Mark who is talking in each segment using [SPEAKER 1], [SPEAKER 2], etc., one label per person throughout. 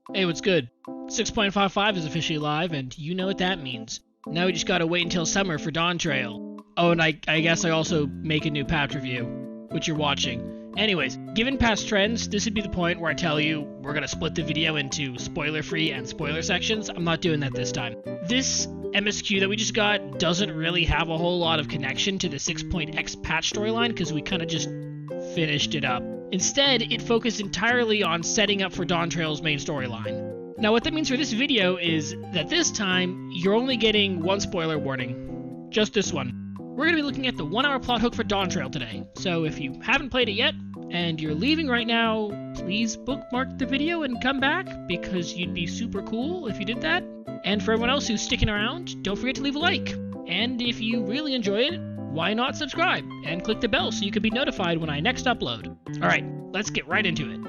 [SPEAKER 1] Hey, what's good? 6.55 is officially live, and you know what that means. Now we just gotta wait until summer for Dawntrail. Oh, and I guess I also make a new patch review, which you're watching. Anyways, given past trends, this would be the point where I tell you we're gonna split the video into spoiler-free and spoiler sections. I'm not doing that this time. This MSQ that we just got doesn't really have a whole lot of connection to the 6.x patch storyline because we kind of just finished it up. Instead, it focused entirely on setting up for Dawntrail's main storyline. Now what that means for this video is that this time, you're only getting one spoiler warning. Just this one. We're going to be looking at the 1 hour plot hook for Dawntrail today, so if you haven't played it yet, and you're leaving right now, please bookmark the video and come back, because you'd be super cool if you did that. And for everyone else who's sticking around, don't forget to leave a like. And if you really enjoy it, why not subscribe and click the bell so you can be notified when I next upload. Alright, let's get right into it.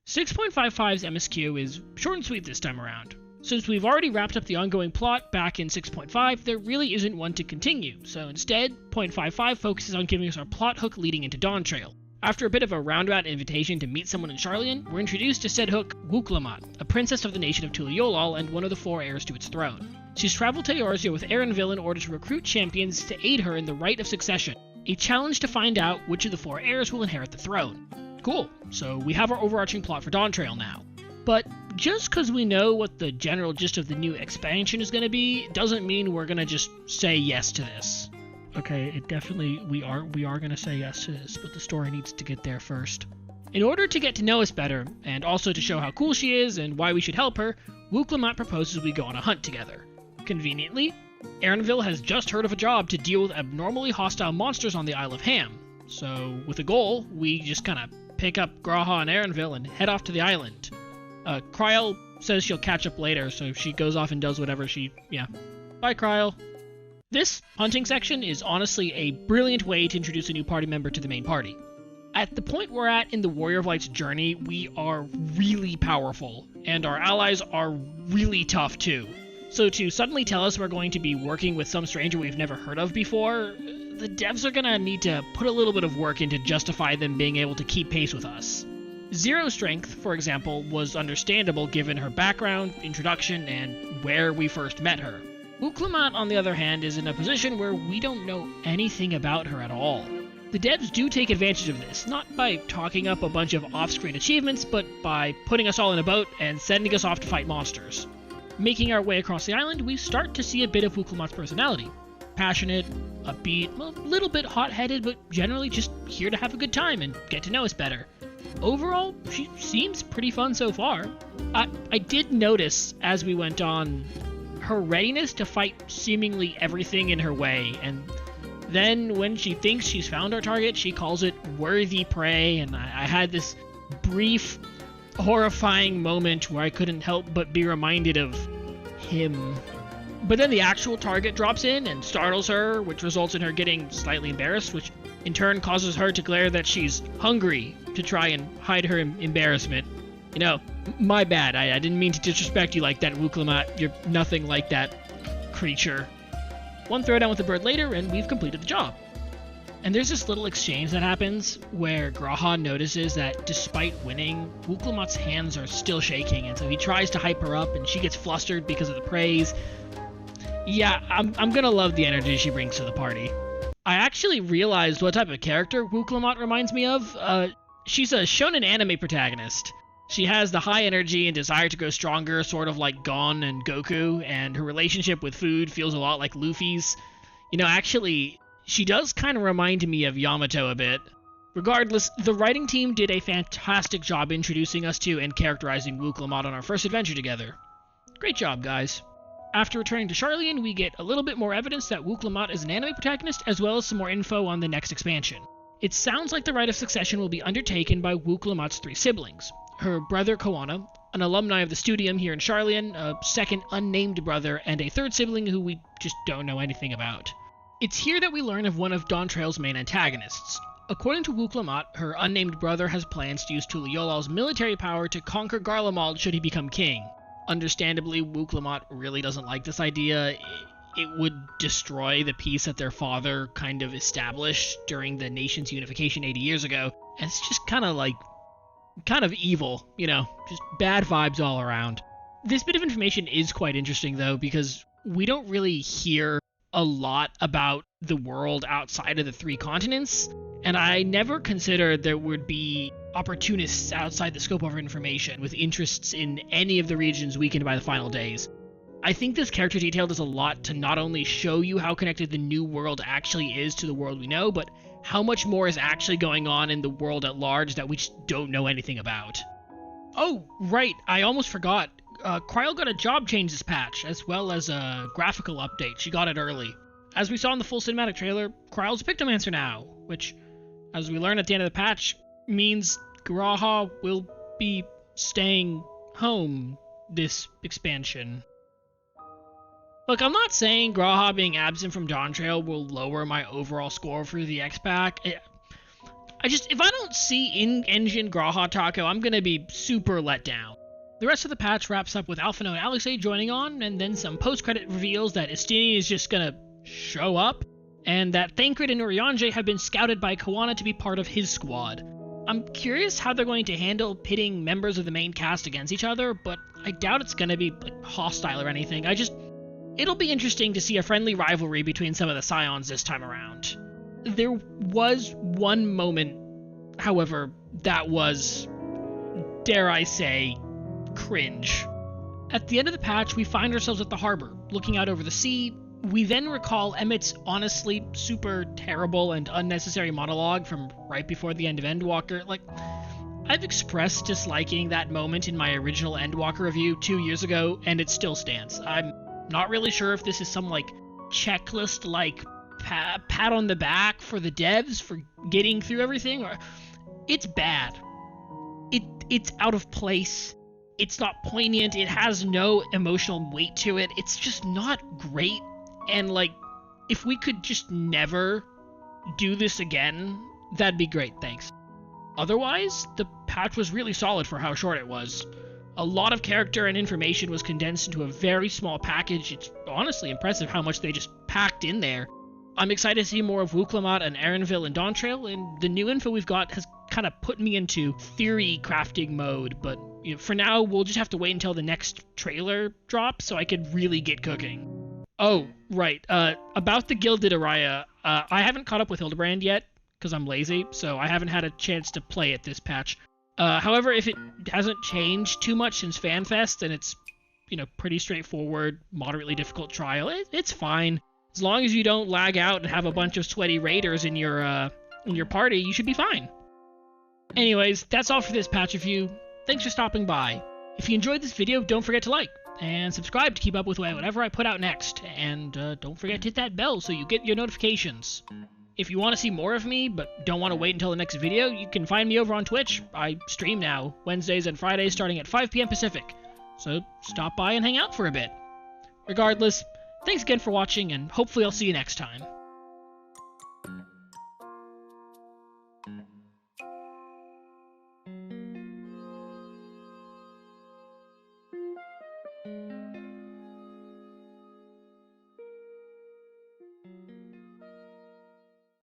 [SPEAKER 1] 6.55's MSQ is short and sweet this time around. Since we've already wrapped up the ongoing plot back in 6.5, there really isn't one to continue, so instead, 0.55 focuses on giving us our plot hook leading into Dawntrail. After a bit of a roundabout invitation to meet someone in Sharlayan, we're introduced to said hook, Wooclamat, a princess of the nation of Tuliolal and one of the 4 heirs to its throne. She's traveled to Eorzea with Erenville in order to recruit champions to aid her in the right of succession, a challenge to find out which of the 4 heirs will inherit the throne. Cool, so we have our overarching plot for Dawntrail now. But just because we know what the general gist of the new expansion is going to be, doesn't mean we're going to just say yes to this. Okay, it definitely, we are going to say yes to this, but the story needs to get there first. In order to get to know us better, and also to show how cool she is and why we should help her, Wooclamat proposes we go on a hunt together. Conveniently, Erenville has just heard of a job to deal with abnormally hostile monsters on the Isle of Ham. So, with a goal, we just kind of pick up G'raha and Erenville and head off to the island. Kryl says she'll catch up later, so she goes off and does whatever Bye, Kryl. This hunting section is honestly a brilliant way to introduce a new party member to the main party. At the point we're at in the Warrior of Light's journey, we are really powerful, and our allies are really tough too. So to suddenly tell us we're going to be working with some stranger we've never heard of before, the devs are gonna need to put a little bit of work in to justify them being able to keep pace with us. Zero's strength, for example, was understandable given her background, introduction, and where we first met her. Wooclamat, on the other hand, is in a position where we don't know anything about her at all. The devs do take advantage of this, not by talking up a bunch of off-screen achievements, but by putting us all in a boat and sending us off to fight monsters. Making our way across the island, we start to see a bit of Wooclamat's personality. Passionate, upbeat, a little bit hot-headed, but generally just here to have a good time and get to know us better. Overall, she seems pretty fun so far. I did notice, as we went on, her readiness to fight seemingly everything in her way, and then when she thinks she's found our target, she calls it worthy prey, and I had this brief, horrifying moment where I couldn't help but be reminded of him. But then the actual target drops in and startles her, which results in her getting slightly embarrassed, which in turn causes her to glare that she's hungry to try and hide her embarrassment. You know, my bad, I didn't mean to disrespect you like that, Wooclamat. You're nothing like that creature. One throwdown with the bird later, and we've completed the job. And there's this little exchange that happens where G'raha notices that despite winning, Wooclamat's hands are still shaking, and so he tries to hype her up, and she gets flustered because of the praise. Yeah, I'm gonna love the energy she brings to the party. I actually realized what type of character Wooclamat reminds me of. She's a shonen anime protagonist. She has the high energy and desire to grow stronger, sort of like Gon and Goku, and her relationship with food feels a lot like Luffy's. You know, actually, she does kind of remind me of Yamato a bit. Regardless, the writing team did a fantastic job introducing us to and characterizing Wooclamat on our first adventure together. Great job, guys. After returning to Sharlayan, we get a little bit more evidence that Wooclamat is an anime protagonist, as well as some more info on the next expansion. It sounds like the rite of succession will be undertaken by Wooclamat's 3 siblings. Her brother Koana, an alumni of the Studium here in Sharlayan, a second unnamed brother, and a third sibling who we just don't know anything about. It's here that we learn of one of Dawntrail's main antagonists. According to Wooclamat, her unnamed brother has plans to use Tuliolal's military power to conquer Garlemald should he become king. Understandably, Wooclamat really doesn't like this idea. It would destroy the peace that their father kind of established during the nation's unification 80 years ago, and it's just kind of like kind of evil, just bad vibes all around. This bit of information is quite interesting, though, because we don't really hear a lot about the world outside of the 3 continents, and I never considered there would be opportunists outside the scope of our information with interests in any of the regions weakened by the final days. I think this character detail does a lot to not only show you how connected the new world actually is to the world we know, but how much more is actually going on in the world at large that we just don't know anything about. Oh, right, I almost forgot. Cryle got a job change this patch, as well as a graphical update. She got it early. As we saw in the full cinematic trailer, Cryle's a Pictomancer now, which, as we learn at the end of the patch, means Graha will be staying home this expansion. Look, I'm not saying Graha being absent from Dawntrail will lower my overall score for the X-Pack. If I don't see in-engine Graha Taco, I'm gonna be super let down. The rest of the patch wraps up with Alphino and Alexei joining on, and then some post-credit reveals that Estini is just gonna show up, and that Thancred and Urianger have been scouted by Kawana to be part of his squad. I'm curious how they're going to handle pitting members of the main cast against each other, but I doubt it's gonna be hostile or anything. It'll be interesting to see a friendly rivalry between some of the Scions this time around. There was one moment, however, that was, dare I say, cringe. At the end of the patch, we find ourselves at the harbor, looking out over the sea. We then recall Emmett's honestly super terrible and unnecessary monologue from right before the end of Endwalker. I've expressed disliking that moment in my original Endwalker review 2 years ago, and it still stands. I'm not really sure if this is some, checklist, pat on the back for the devs for getting through everything, or it's bad. It's out of place. It's not poignant. It has no emotional weight to it. It's just not great. And, if we could just never do this again, that'd be great, thanks. Otherwise, the patch was really solid for how short it was. A lot of character and information was condensed into a very small package. It's honestly impressive how much they just packed in there. I'm excited to see more of Wuklamat and Erenville and Dawntrail, and the new info we've got has kind of put me into theory crafting mode, but for now, we'll just have to wait until the next trailer drops so I could really get cooking. Oh, right, about the Gilded Araya, I haven't caught up with Hildebrand yet, because I'm lazy, so I haven't had a chance to play it this patch. However, if it hasn't changed too much since FanFest, and it's, pretty straightforward, moderately difficult trial, it's fine. As long as you don't lag out and have a bunch of sweaty raiders in your party, you should be fine. Anyways, that's all for this patch review. Thanks for stopping by. If you enjoyed this video, don't forget to like and subscribe to keep up with whatever I put out next. And don't forget to hit that bell so you get your notifications. If you want to see more of me, but don't want to wait until the next video, you can find me over on Twitch. I stream now, Wednesdays and Fridays starting at 5 p.m. Pacific. So stop by and hang out for a bit. Regardless, thanks again for watching, and hopefully I'll see you next time.